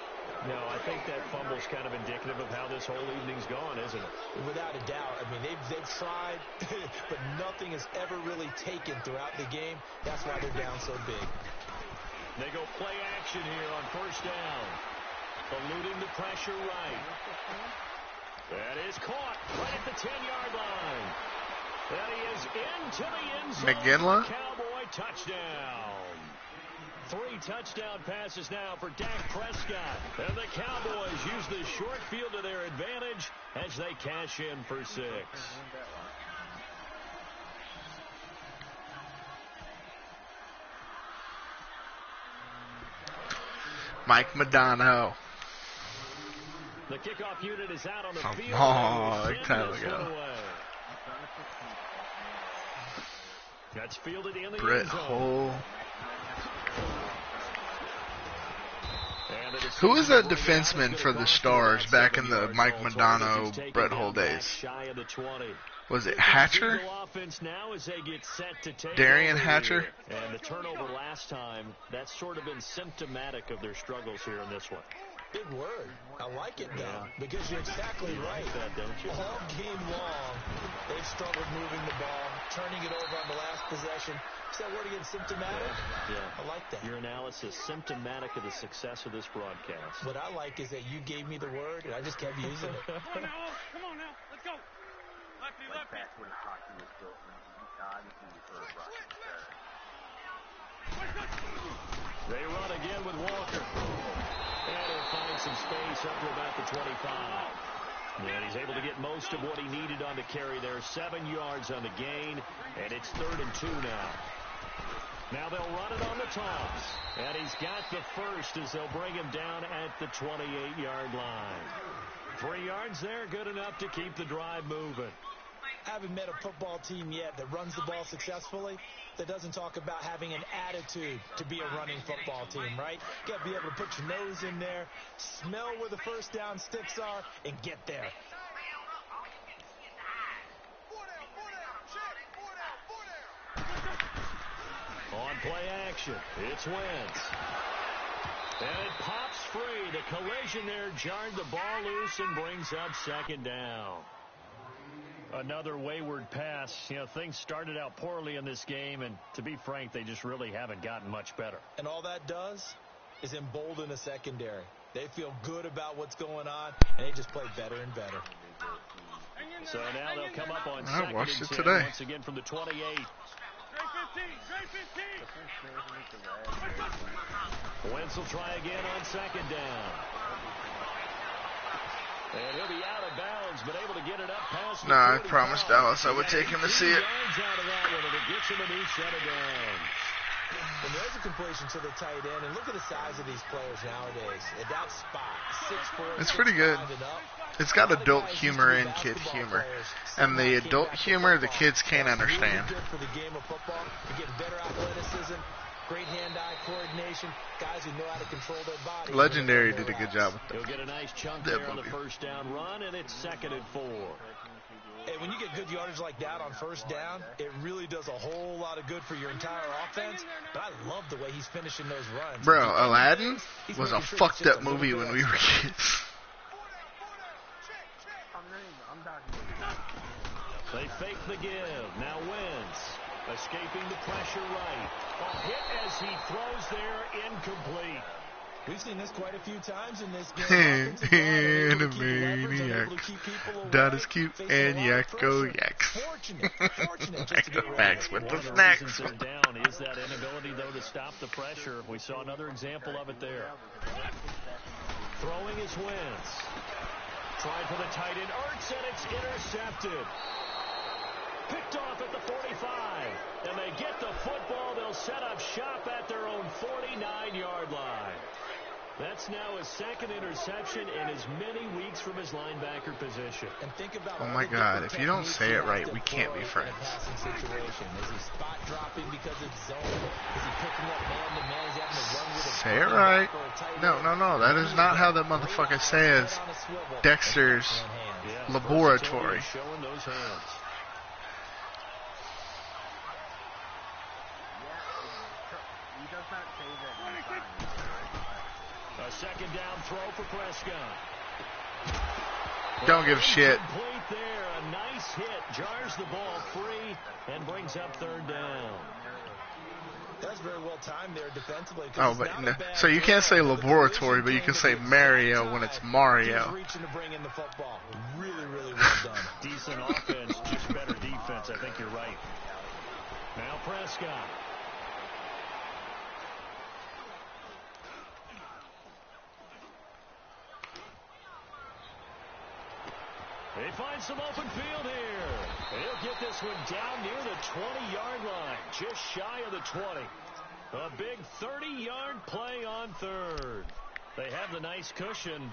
Speaker 2: No, I think that fumble's kind of indicative of how this whole evening's gone, isn't it?
Speaker 4: Without a doubt. I mean, they've tried, but nothing has ever really taken throughout the game. That's why they're down so big.
Speaker 2: They go play action here on 1st down. Eluding the pressure right. That is caught right at the 10-yard line. And he is into the end zone.
Speaker 3: McGinley?
Speaker 2: Cowboy touchdown. 3 touchdown passes now for Dak Prescott. And the Cowboys use the short field to their advantage as they cash in for 6.
Speaker 3: Mike Modano.
Speaker 2: The kickoff unit is out on the field.
Speaker 3: Long time ago.
Speaker 2: That's fielded in the
Speaker 3: Brett
Speaker 2: end zone.
Speaker 3: Hull. Who was that defenseman for the Stars back in the Mike Modano, Brett Hull days? Was it Hatcher? Darian Hatcher?
Speaker 2: And the turnover last time, that's sort of been symptomatic of their struggles here in this one.
Speaker 4: Big word. I like it, though, because you're exactly right. All game long, they've struggled moving the ball, turning it over on the last possession. Is that word again, symptomatic?
Speaker 2: Yeah.
Speaker 4: I like that.
Speaker 2: Your analysis, symptomatic of the success of this broadcast.
Speaker 4: What I like is that you gave me the word, and I just kept using it.
Speaker 1: Come on now. Let's go. Lefty. That's what hockey was built from.
Speaker 2: They run again with Walker. And he'll find some space up to about the 25. And he's able to get most of what he needed on the carry there. 7 yards on the gain, and it's 3rd and 2 now. Now they'll run it on the toss. And he's got the first as they'll bring him down at the 28-yard line. 3 yards there, good enough to keep the drive moving.
Speaker 4: I haven't met a football team yet that runs the ball successfully that doesn't talk about having an attitude to be a running football team, right? You got to be able to put your nose in there, smell where the first down sticks are, and get there.
Speaker 2: On play action, it's Wentz. And it pops free. The collision there jarred the ball loose and brings up 2nd down. Another wayward pass. You know, things started out poorly in this game, and to be frank, they just really haven't gotten much better.
Speaker 4: And all that does is embolden the secondary. They feel good about what's going on, and they just play better and better.
Speaker 2: So now they'll come up on 2nd
Speaker 3: I watched
Speaker 2: and
Speaker 3: it
Speaker 2: 10
Speaker 3: today.
Speaker 2: once again from the 28. Wentz will try again on 2nd down. And he'll be out of bounds, but able to get it up past the 45.
Speaker 3: I promised Dallas I would take him to see it.
Speaker 4: And there's a completion to the tight end, and look at the size of these players nowadays. At that spot, 6'4",
Speaker 3: It's pretty good. It's got adult humor and kid humor. And the adult humor, the kids can't understand.
Speaker 4: Really good for the game of football. You're getting better athleticism, great hand-eye coordination, guys who know how to control their body.
Speaker 3: Legendary did a good job with
Speaker 2: He'll get a nice chunk there on the first down run, and it's 2nd and 4.
Speaker 4: Hey, when you get good yardage like that on first down, it really does a whole lot of good for your entire offense. But I love the way he's finishing those runs.
Speaker 3: Bro, Aladdin was a fucked up movie when we were kids.
Speaker 2: They fake the give. Now Wentz escaping the pressure right. A hit as he throws there, incomplete.
Speaker 4: We've seen this quite a few times in this game.
Speaker 3: And a maniac. That is cute. And yakko yaks. Max with the snacks.
Speaker 2: They're down is that inability, though, to stop the pressure. We saw another example of it there. Throwing is Wentz. Tried for the tight end. Ertz, and it's intercepted. Picked off at the 45. And they get the football. They'll set up shop at their own 49-yard line. That's now his second interception in as many weeks from his linebacker position.
Speaker 4: And think about
Speaker 3: oh my God, if you don't say it right, we can't be friends.
Speaker 4: Is he spot dropping because it's zone? Is he picking up man-to-man? Is he having to run with a
Speaker 3: say it right. No, that is not how that motherfucker says Dexter's Laboratory.
Speaker 2: Showing those hands. A second down throw for Prescott.
Speaker 3: Don't give a shit.
Speaker 2: Complete there. A nice hit. Jars the ball free and brings up third down.
Speaker 4: That's very well timed there defensively.
Speaker 3: Oh, but no. So you can't say laboratory, but you can say Mario when it's Mario.
Speaker 4: Reaching to bring in the football. Really, really well done.
Speaker 2: Decent offense, just better defense. I think you're right. Now Prescott. He finds some open field here. He'll get this one down near the 20-yard line, just shy of the 20. A big 30-yard play on third. They have the nice cushion.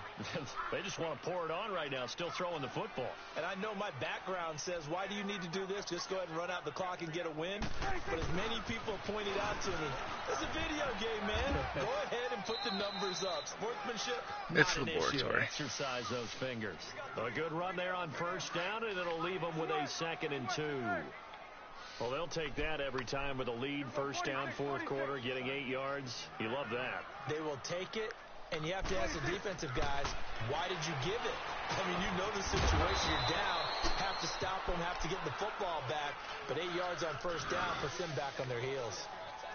Speaker 2: They just want to pour it on right now, still throwing the football.
Speaker 4: And I know my background says, why do you need to do this? Just go ahead and run out the clock and get a win. But as many people pointed out to me, it's a video game, man. Go ahead and put the numbers up. Sportsmanship,
Speaker 3: it's laboratory.
Speaker 2: Exercise those fingers. A good run there on first down, and it'll leave them with a 2nd and 2. Well, they'll take that every time with a lead. First down, fourth quarter, getting 8 yards. You love that.
Speaker 4: They will take it. And you have to ask the defensive guys, why did you give it? I mean, you know the situation. You're down. Have to stop them, have to get the football back. But 8 yards on first down puts them back on their heels.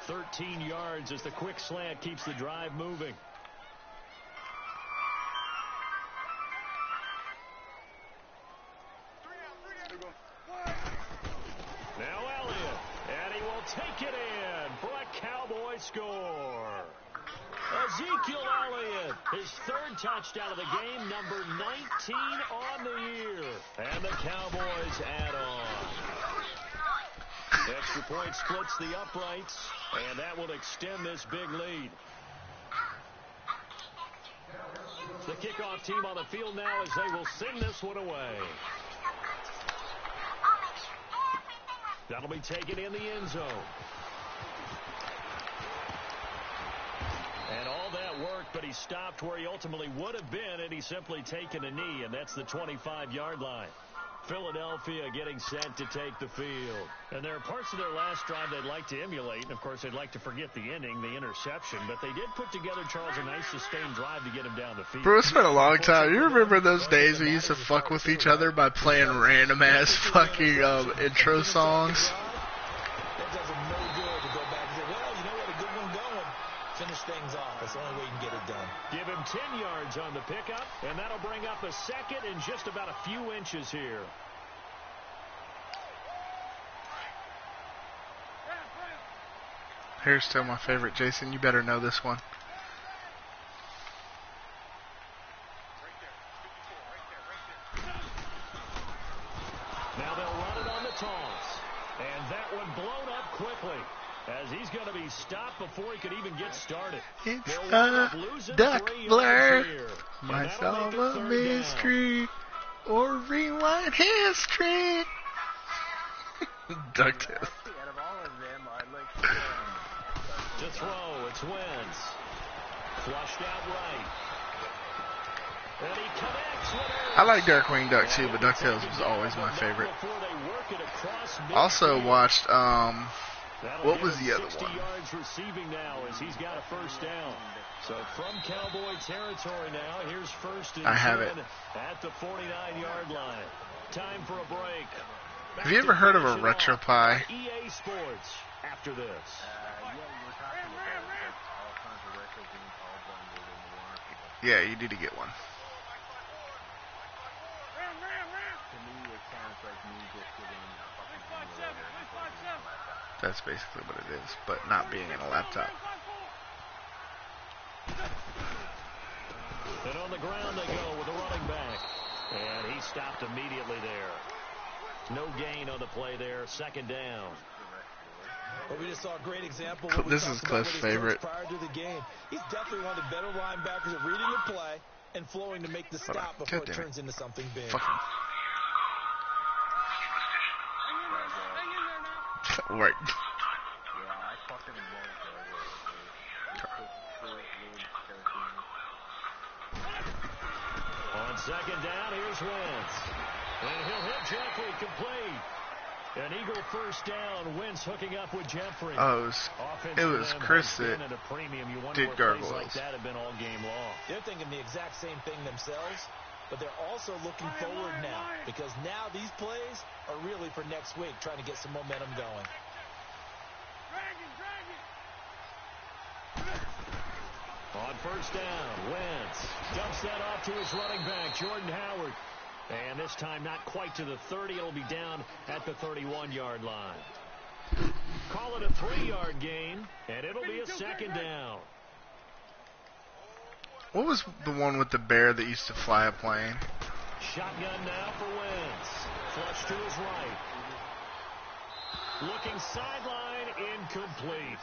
Speaker 2: 13 yards as the quick slant keeps the drive moving. Now Elliott. And he will take it in for a Cowboy score. Ezekiel Elliott, his 3rd touchdown of the game, number 19 on the year. And the Cowboys add on. Extra point splits the uprights, and that will extend this big lead. The kickoff team on the field now as they will send this one away. That'll be taken in the end zone. And all that worked, but he stopped where he ultimately would have been, and he's simply taken a knee, and that's the 25-yard line. Philadelphia getting set to take the field. And there are parts of their last drive they'd like to emulate, and, of course, they'd like to forget the ending, the interception, but they did put together, Charles, a nice sustained drive to get him down the field.
Speaker 3: Bro, it's been a long time. You remember those days we used to fuck with each other by playing random-ass fucking intro songs?
Speaker 4: Finish things off. That's the only way you can get it done.
Speaker 2: Give him 10 yards on the pickup, and that'll bring up a 2nd and just about a few inches here.
Speaker 3: Here's still my favorite. Jason, you better know this one.
Speaker 2: Now they'll run it on the toss. And that one blown up quickly, as he's going to be stopped before he could even get started.
Speaker 3: It's a duck blur, myself a mystery, or rewind history. DuckTales.
Speaker 2: To throw, it's Wentz. Flushed out right. And he connects with it.
Speaker 3: I like Darkwing Duck too, but DuckTales was always my favorite. Also watched, what was the other one?
Speaker 2: 60 yards receiving now as he's got a first down. So from Cowboy territory now, here's 1st and 10
Speaker 3: I have it.
Speaker 2: At the 49-yard line. Time for a break.
Speaker 3: Have you ever heard of a RetroPie?
Speaker 2: EA Sports after this.
Speaker 3: Yeah, you need to get one. That's basically what it is, but not being in a laptop.
Speaker 2: And on the ground they go with the running back. And he stopped immediately there. No gain on the play there. Second down.
Speaker 4: Well, we just saw a great example.
Speaker 3: This is Cliff's favorite.
Speaker 4: Prior to the game, he's definitely one of the better linebackers at reading the play and flowing to make the stop before it turns into something big.
Speaker 3: Right.
Speaker 2: On second down, here's Wentz. And he'll hit Jeffrey complete. An Eagle first down. Wentz hooking up with Jeffrey.
Speaker 3: Oh, it was Chris that did gargoyles.
Speaker 2: Like that have been all game long.
Speaker 4: They're thinking the exact same thing themselves, but they're also looking forward now because now these plays are really for next week, trying to get some momentum going.
Speaker 2: On first down, Wentz dumps that off to his running back, Jordan Howard. And this time not quite to the 30. It'll be down at the 31-yard line. Call it a 3-yard gain, and it'll be a second down.
Speaker 3: What was the one with the bear that used to fly a plane?
Speaker 2: Shotgun now for Wentz. Flush to his right. Looking sideline, incomplete.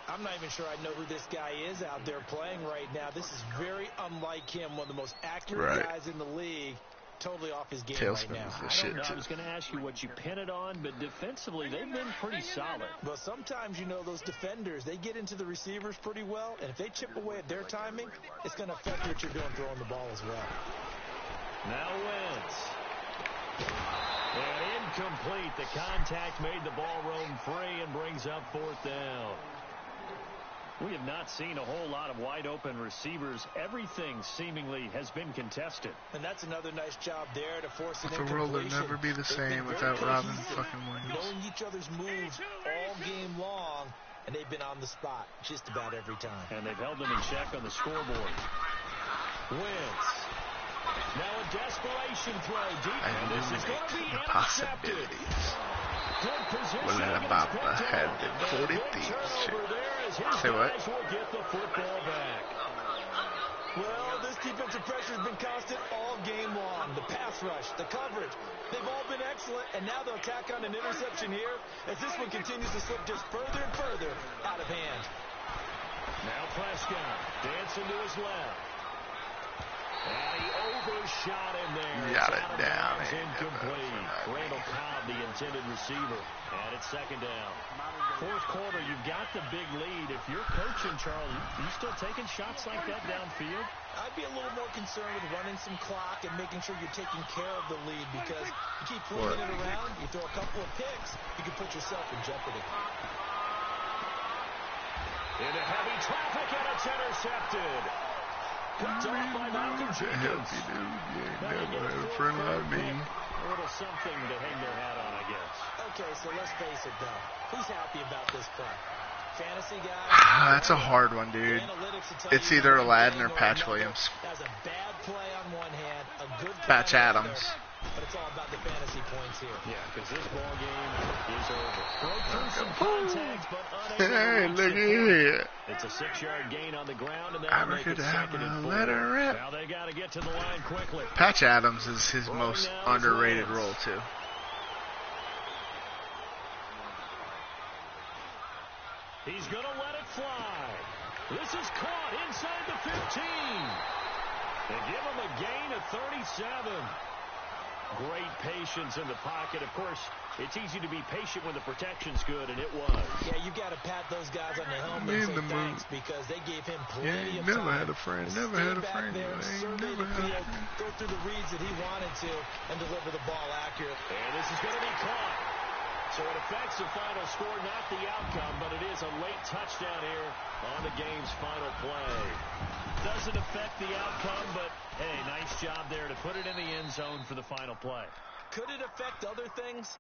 Speaker 4: I'm not even sure I know who this guy is out there playing right now. This is very unlike him, one of the most accurate guys in the league. Totally off his game right now.
Speaker 2: I was going to ask you what you pin it on, but defensively they've been pretty solid.
Speaker 4: Well, sometimes, you know, those defenders, they get into the receivers pretty well, and if they chip away at their timing, it's going to affect what you're doing throwing the ball as well.
Speaker 2: Now Wentz. And incomplete. The contact made the ball roam free and brings up fourth down. We have not seen a whole lot of wide-open receivers. Everything seemingly has been contested.
Speaker 4: And that's another nice job there to force an
Speaker 3: incompletion. The world will never be the same without Robin fucking Williams.
Speaker 4: Knowing each other's moves all game long, and they've been on the spot just about every time.
Speaker 2: And they've held them in check on the scoreboard. Wentz. Now a desperation throw deep. And this is going to be intercepted. Good position.
Speaker 3: Well, that about had been 40 thieves. Say what?
Speaker 2: Get the football back.
Speaker 4: Well, this defensive pressure has been constant all game long. The pass rush, the coverage, they've all been excellent, and now they'll tack on an interception here as this one continues to slip just further and further out of hand.
Speaker 2: Now Prescott dancing to his left. And he overshot him there.
Speaker 3: Got it down.
Speaker 2: Incomplete. Randall Cobb, the intended receiver. And it's second down. Fourth quarter, you've got the big lead. If you're coaching, Charles, you still taking shots like that downfield?
Speaker 4: I'd be a little more concerned with running some clock and making sure you're taking care of the lead because you keep flinging it around, you throw a couple of picks, you can put yourself in jeopardy.
Speaker 2: Into heavy traffic, and it's intercepted. Picked off by Malcolm Jenkins.
Speaker 3: You ain't never had a friend like me.
Speaker 2: A little something to hang their hat on, I guess.
Speaker 4: Okay, so let's face it, though. Who's happy about this play? Fantasy guy?
Speaker 3: That's a hard one, dude. It's either Aladdin or Patch Williams.
Speaker 4: That's a bad play on one hand, a good
Speaker 3: Patch Adams.
Speaker 4: But it's all about the fantasy points here.
Speaker 2: Yeah, because this ball game is over. Broke through some contacts, but
Speaker 3: hey, look at here.
Speaker 2: It's a 6-yard gain on the ground, and that'll make it second and 4. Now they got to get to the line quickly.
Speaker 3: Patch Adams is his most underrated role, too.
Speaker 2: He's going to let it fly. This is caught inside the 15. They give him a gain of 37. Great patience in the pocket. Of course, it's easy to be patient when the protection's good, and it was.
Speaker 4: Yeah, you got to pat those guys on the helmet and say thanks because they gave him plenty of time.
Speaker 3: Never had a friend. Never had a friend.
Speaker 4: Survey the field, go through the reads that he wanted to, and deliver the ball accurately.
Speaker 2: And this is going to be caught. So it affects the final score, not the outcome, but it is a late touchdown here on the game's final play. Doesn't affect the outcome, but, hey, nice job there to put it in the end zone for the final play.
Speaker 4: Could it affect other things?